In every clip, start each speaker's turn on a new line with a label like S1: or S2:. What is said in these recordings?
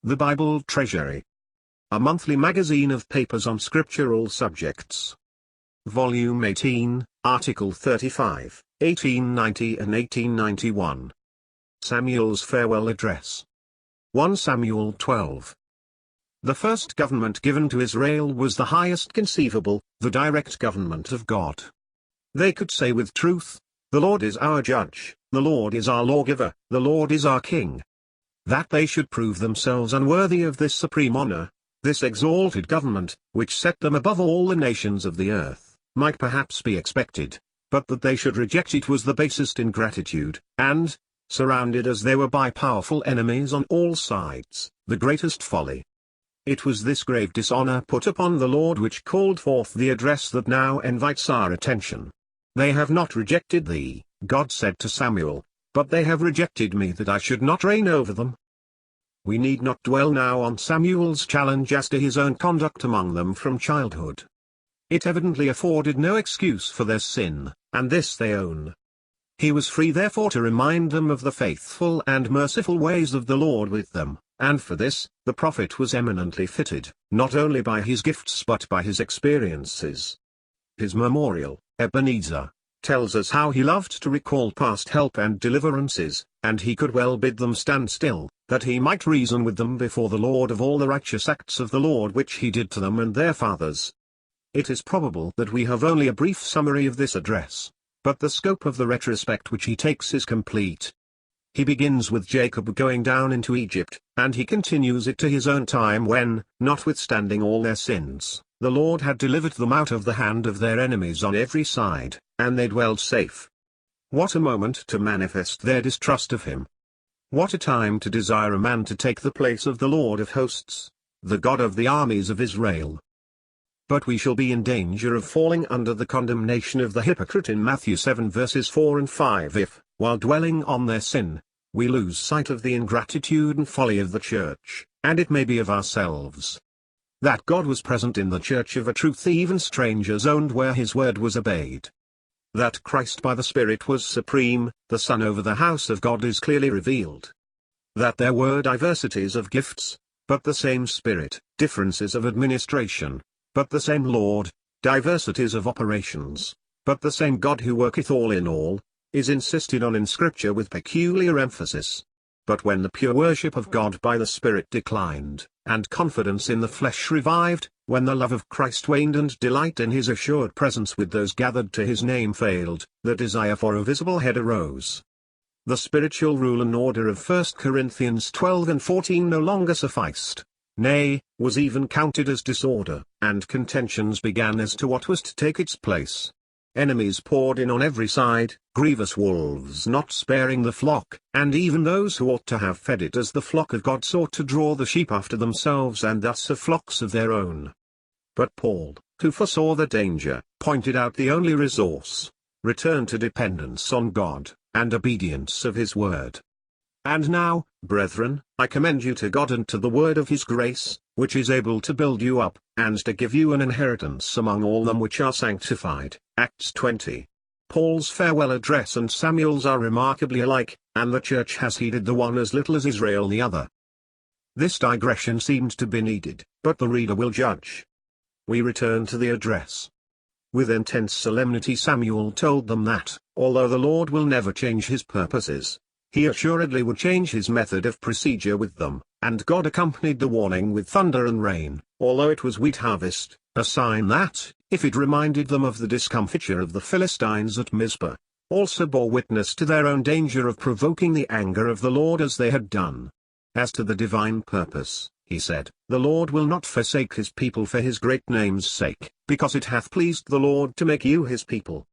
S1: The Bible Treasury. A monthly magazine of papers on scriptural subjects. Volume 18, Article 35, 1890 and 1891. Samuel's Farewell Address. 1 Samuel 12. The first government given to Israel was the highest conceivable, the direct government of God. They could say with truth, "The Lord is our judge, the Lord is our lawgiver, the Lord is our king." That they should prove themselves unworthy of this supreme honor, this exalted government, which set them above all the nations of the earth, might perhaps be expected, but that they should reject it was the basest ingratitude, and, surrounded as they were by powerful enemies on all sides, the greatest folly. It was this grave dishonor put upon the Lord which called forth the address that now invites our attention. "They have not rejected thee," God said to Samuel, "but they have rejected me that I should not reign over them." We need not dwell now on Samuel's challenge as to his own conduct among them from childhood. It evidently afforded no excuse for their sin, and this they own. He was free therefore to remind them of the faithful and merciful ways of the Lord with them, and for this, the prophet was eminently fitted, not only by his gifts but by his experiences. His memorial, Ebenezer, tells us how he loved to recall past help and deliverances, and he could well bid them stand still, that he might reason with them before the Lord of all the righteous acts of the Lord which he did to them and their fathers. It is probable that we have only a brief summary of this address, but the scope of the retrospect which he takes is complete. He begins with Jacob going down into Egypt, and he continues it to his own time when, notwithstanding all their sins, the Lord had delivered them out of the hand of their enemies on every side, and they dwelled safe. What a moment to manifest their distrust of him! What a time to desire a man to take the place of the Lord of hosts, the God of the armies of Israel. But we shall be in danger of falling under the condemnation of the hypocrite in Matthew 7 verses 4 and 5 if, while dwelling on their sin, we lose sight of the ingratitude and folly of the church, and it may be of ourselves. That God was present in the church of a truth even strangers owned where his word was obeyed. That Christ by the Spirit was supreme, the Son over the house of God is clearly revealed. That there were diversities of gifts, but the same Spirit, differences of administration, but the same Lord, diversities of operations, but the same God who worketh all in all, is insisted on in Scripture with peculiar emphasis. But when the pure worship of God by the Spirit declined, and confidence in the flesh revived, when the love of Christ waned and delight in his assured presence with those gathered to his name failed, the desire for a visible head arose. The spiritual rule and order of 1 Corinthians 12 and 14 no longer sufficed, nay, was even counted as disorder, and contentions began as to what was to take its place. Enemies poured in on every side, grievous wolves not sparing the flock, and even those who ought to have fed it as the flock of God sought to draw the sheep after themselves and thus have flocks of their own. But Paul, who foresaw the danger, pointed out the only resource: return to dependence on God, and obedience of his word. And now, brethren, I commend you to God and to the word of his grace, which is able to build you up, and to give you an inheritance among all them which are sanctified. Acts 20. Paul's farewell address and Samuel's are remarkably alike, and the church has heeded the one as little as Israel the other. This digression seemed to be needed, but the reader will judge. We return to the address. With intense solemnity Samuel told them that, although the Lord will never change his purposes, he assuredly would change his method of procedure with them, and God accompanied the warning with thunder and rain, although it was wheat harvest, a sign that, if it reminded them of the discomfiture of the Philistines at Mizpah, also bore witness to their own danger of provoking the anger of the Lord as they had done. As to the divine purpose, he said, "The Lord will not forsake his people for his great name's sake, because it hath pleased the Lord to make you his people."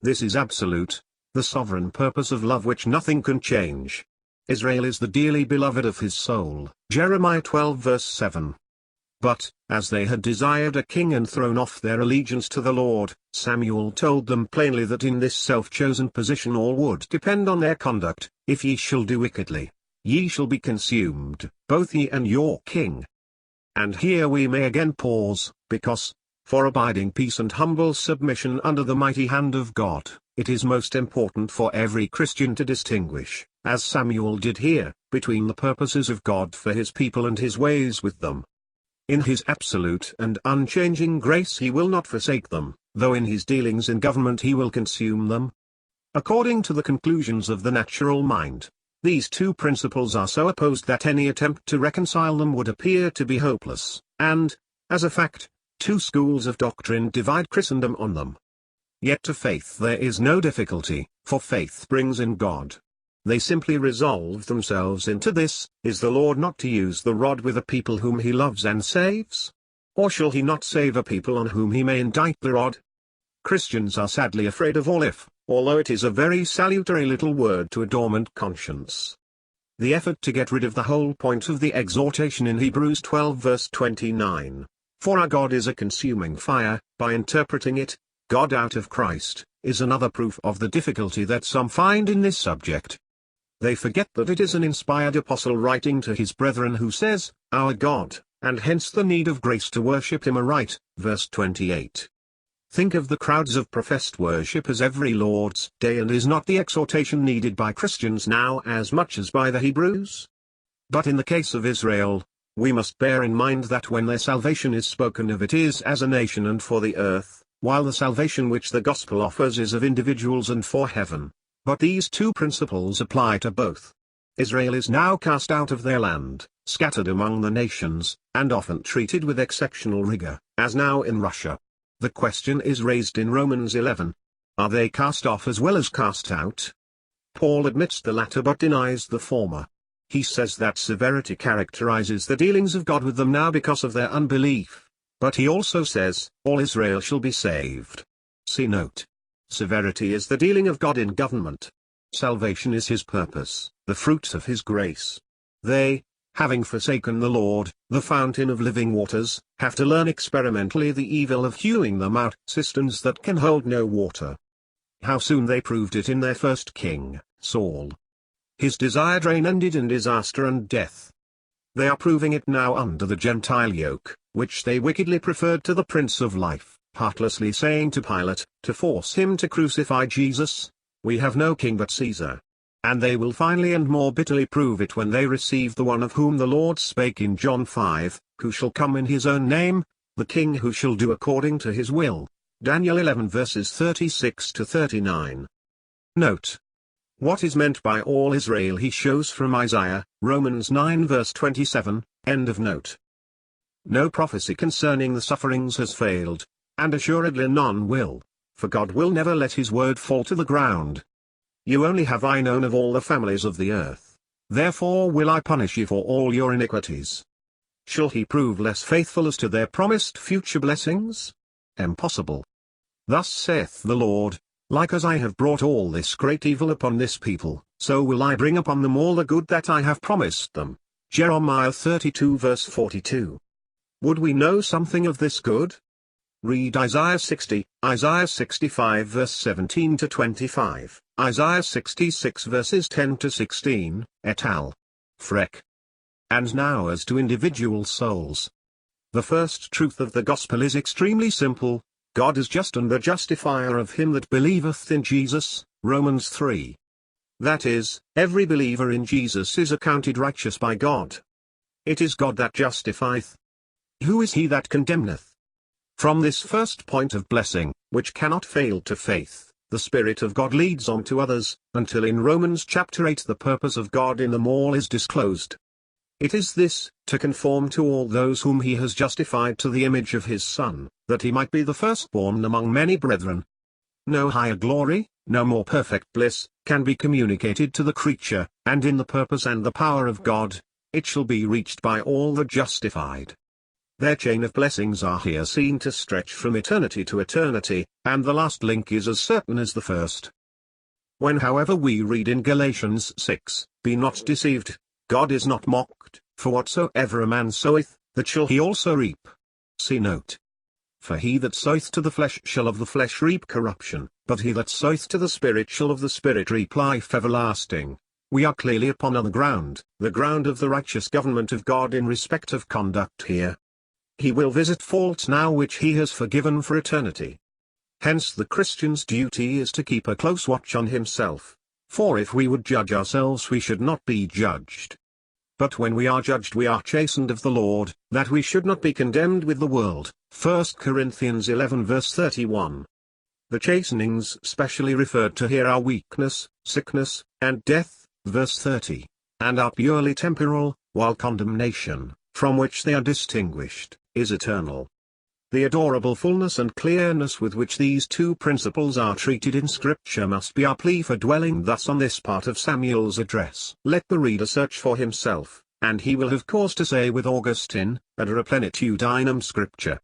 S1: This is absolute, the sovereign purpose of love which nothing can change. Israel is the dearly beloved of his soul, Jeremiah 12 verse 7. But, as they had desired a king and thrown off their allegiance to the Lord, Samuel told them plainly that in this self-chosen position all would depend on their conduct. "If ye shall do wickedly, ye shall be consumed, both ye and your king." And here we may again pause, because, for abiding peace and humble submission under the mighty hand of God, it is most important for every Christian to distinguish, as Samuel did here, between the purposes of God for his people and his ways with them. In his absolute and unchanging grace he will not forsake them, though in his dealings in government he will consume them. According to the conclusions of the natural mind, these two principles are so opposed that any attempt to reconcile them would appear to be hopeless, and, as a fact, two schools of doctrine divide Christendom on them. Yet to faith there is no difficulty, for faith brings in God. They simply resolve themselves into this: is the Lord not to use the rod with a people whom he loves and saves? Or shall he not save a people on whom he may indict the rod? Christians are sadly afraid of all if, although it is a very salutary little word to a dormant conscience. The effort to get rid of the whole point of the exhortation in Hebrews 12 verse 29, "For our God is a consuming fire," by interpreting it, "God out of Christ," is another proof of the difficulty that some find in this subject. They forget that it is an inspired apostle writing to his brethren who says, "Our God," and hence the need of grace to worship him aright, verse 28. Think of the crowds of professed worshippers every Lord's Day, and is not the exhortation needed by Christians now as much as by the Hebrews? But in the case of Israel, we must bear in mind that when their salvation is spoken of it is as a nation and for the earth, while the salvation which the gospel offers is of individuals and for heaven. But these two principles apply to both. Israel is now cast out of their land, scattered among the nations, and often treated with exceptional rigor, as now in Russia. The question is raised in Romans 11. Are they cast off as well as cast out? Paul admits the latter but denies the former. He says that severity characterizes the dealings of God with them now because of their unbelief, but he also says, all Israel shall be saved. See note. Severity is the dealing of God in government. Salvation is his purpose, the fruit of his grace. They, having forsaken the Lord, the fountain of living waters, have to learn experimentally the evil of hewing them out cisterns that can hold no water. How soon they proved it in their first king, Saul. His desired reign ended in disaster and death. They are proving it now under the Gentile yoke, which they wickedly preferred to the Prince of Life, heartlessly saying to Pilate, to force him to crucify Jesus, "We have no king but Caesar." And they will finally and more bitterly prove it when they receive the one of whom the Lord spake in John 5, who shall come in his own name, the King who shall do according to his will. Daniel 11 verses 36 to 39. Note. What is meant by all Israel he shows from Isaiah, Romans 9 verse 27, end of note. No prophecy concerning the sufferings has failed, and assuredly none will, for God will never let his word fall to the ground. You only have I known of all the families of the earth, therefore will I punish you for all your iniquities. Shall he prove less faithful as to their promised future blessings? Impossible. Thus saith the Lord, like as I have brought all this great evil upon this people, so will I bring upon them all the good that I have promised them. Jeremiah 32 verse 42. Would we know something of this good? Read Isaiah 60, Isaiah 65 verse 17 to 25, Isaiah 66 verses 10 to 16, et al. Freck. And now as to individual souls. The first truth of the gospel is extremely simple: God is just and the justifier of him that believeth in Jesus, Romans 3. That is, every believer in Jesus is accounted righteous by God. It is God that justifieth. Who is he that condemneth? From this first point of blessing, which cannot fail to faith, the Spirit of God leads on to others, until in Romans chapter 8 the purpose of God in them all is disclosed. It is this, to conform to all those whom he has justified to the image of his Son, that he might be the firstborn among many brethren. No higher glory, no more perfect bliss, can be communicated to the creature, and in the purpose and the power of God, it shall be reached by all the justified. Their chain of blessings are here seen to stretch from eternity to eternity, and the last link is as certain as the first. When however we read in Galatians 6, "Be not deceived, God is not mocked, for whatsoever a man soweth, that shall he also reap." See note. For he that soweth to the flesh shall of the flesh reap corruption, but he that soweth to the Spirit shall of the Spirit reap life everlasting. We are clearly upon other ground, the ground of the righteous government of God in respect of conduct here. He will visit faults now which he has forgiven for eternity. Hence the Christian's duty is to keep a close watch on himself, for if we would judge ourselves we should not be judged. But when we are judged we are chastened of the Lord, that we should not be condemned with the world. 1 Corinthians 11 verse 31. The chastenings specially referred to here are weakness, sickness, and death, verse 30, and are purely temporal, while condemnation, from which they are distinguished, is eternal. The adorable fullness and clearness with which these two principles are treated in Scripture must be our plea for dwelling thus on this part of Samuel's address. Let the reader search for himself, and he will have cause to say with Augustine, ad replenitudinem Scripture.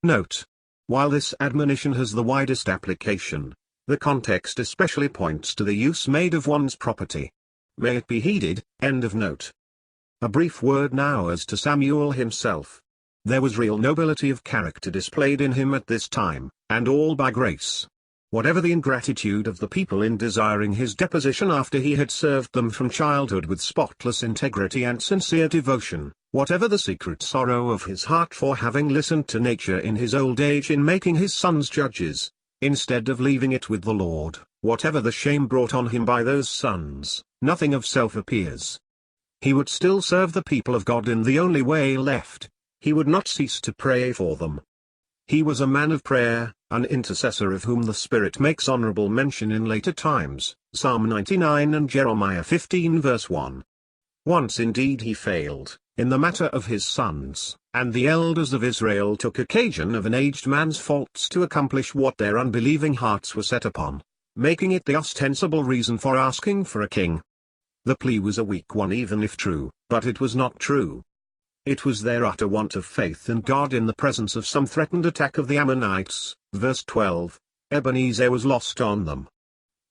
S1: Note: while this admonition has the widest application, the context especially points to the use made of one's property. May it be heeded. End of note. A brief word now as to Samuel himself. There was real nobility of character displayed in him at this time, and all by grace. Whatever the ingratitude of the people in desiring his deposition after he had served them from childhood with spotless integrity and sincere devotion, whatever the secret sorrow of his heart for having listened to nature in his old age in making his sons judges, instead of leaving it with the Lord, whatever the shame brought on him by those sons, nothing of self appears. He would still serve the people of God in the only way left. He would not cease to pray for them. He was a man of prayer, an intercessor of whom the Spirit makes honorable mention in later times, Psalm 99 and Jeremiah 15 verse 1. Once indeed he failed, in the matter of his sons, and the elders of Israel took occasion of an aged man's faults to accomplish what their unbelieving hearts were set upon, making it the ostensible reason for asking for a king. The plea was a weak one even if true, but it was not true. It was their utter want of faith in God in the presence of some threatened attack of the Ammonites, verse 12, Ebenezer was lost on them.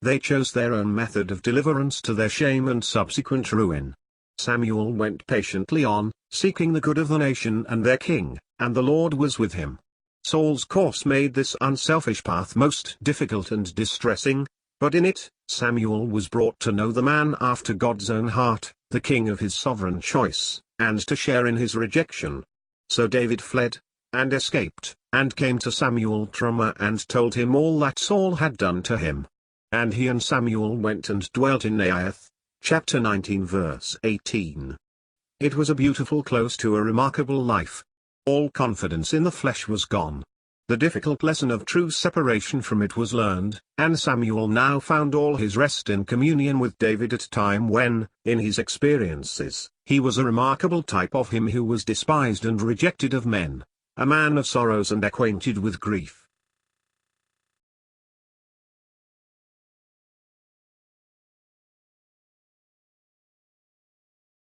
S1: They chose their own method of deliverance to their shame and subsequent ruin. Samuel went patiently on, seeking the good of the nation and their king, and the Lord was with him. Saul's course made this unselfish path most difficult and distressing, but in it, Samuel was brought to know the man after God's own heart, the king of his sovereign choice, and to share in his rejection. So David fled, and escaped, and came to Samuel at Ramah and told him all that Saul had done to him. And he and Samuel went and dwelt in Naioth, chapter 19 verse 18. It was a beautiful close to a remarkable life. All confidence in the flesh was gone. The difficult lesson of true separation from it was learned, and Samuel now found all his rest in communion with David at a time when, in his experiences, he was a remarkable type of him who was despised and rejected of men, a man of sorrows and acquainted with grief.